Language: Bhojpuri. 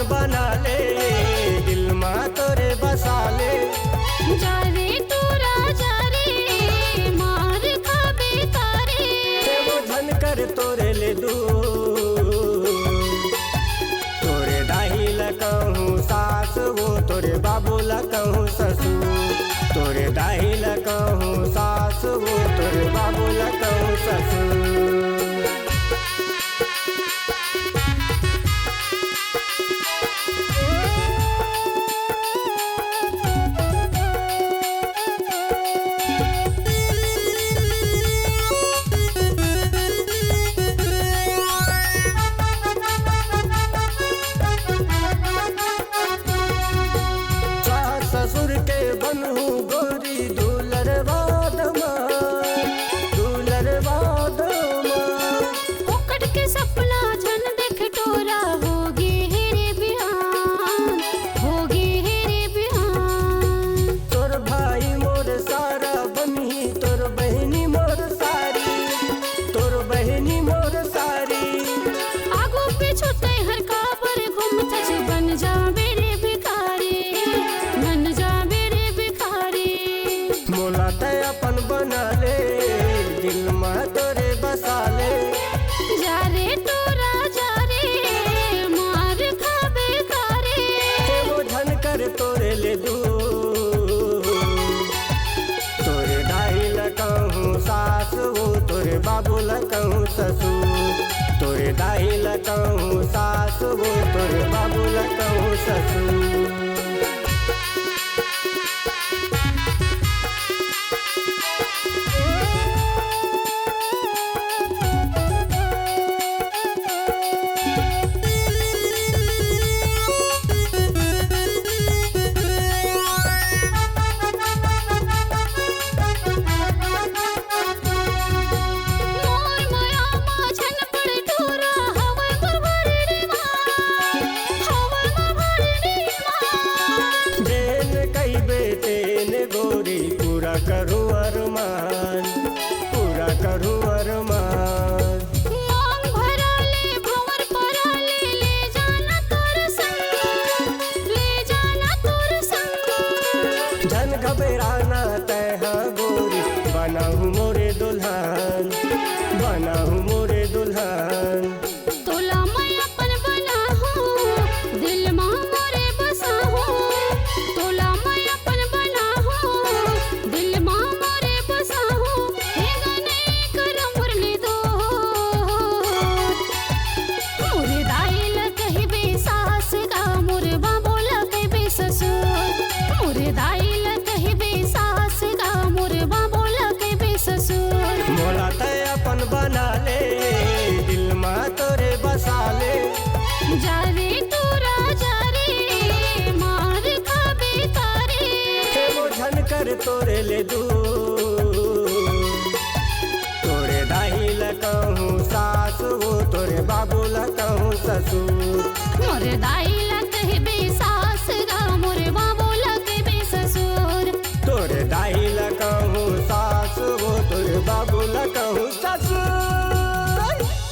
बना ले, दिल में तोरे बसा ले। जा रे तू राजा रे मार खाबे तारे, वो धन कर तोरे ले दू, तोरे दाही लकहूँ सास, वो तोरे बाबू लकहूँ ससुर। तोरे दाही लकहूँ सास, वो तोरे बाबू लकहूँ ससुर। ससुर के बनहू गोरी दूलर बाद ओकट के सपना जन देख टोरा होगे हेरे बिहान, होगे हेरे बिहान। तोर भाई मोर सारा बनी, तोर बहनी मोर सारी, तोर बहनी मोर सारी। आगू पीछू ते हर काबर घूमत छ, बन जा मेरे भिखारी, बन जा मेरे भिखारी। मोला तय अपन बना ले, दिल में तोरे बसा ले। जा रे तू राजा रे मार खाबे तारे, वो धन कर तोरे ले दू, तोरे दाई लकहूँ सास, वो तोरे बाबू लकहूँ ससुर। तोरे दाई लकहूँ सास, वो तोरे बाबू लकहूँ ससुर। गोरी पूरा करूँ अरमान, पूरा करूँ अरमान। मांग भरा ले भंवर परा ले, ले जाना तोर संग, ले जाना तोर संग। धन घबराना तैहा गोरी, बनाहूँ मोरे दुल्हन, बनाहूँ मोरे दुल्हन। तोला मैं अपन बना हूँ, दिल में मोरे बसा हूँ। तोला मैं अपन बना हूँ, दिल में मोरे बसा हूँ। हे गने कर मुरली दो, मोरे दाई लकहिबे सास गा, मोरे बाबू लकहिबे ससुर। मोरे दाई लकहिबे सास गा, मोरे बाबू लकहिबे ससुर। मोला तय अपन बना ले, दिल में तोरे बसा ले। जा रे तू राजा रे मार खाबे तारे, वो धन कर तोरे ले दू,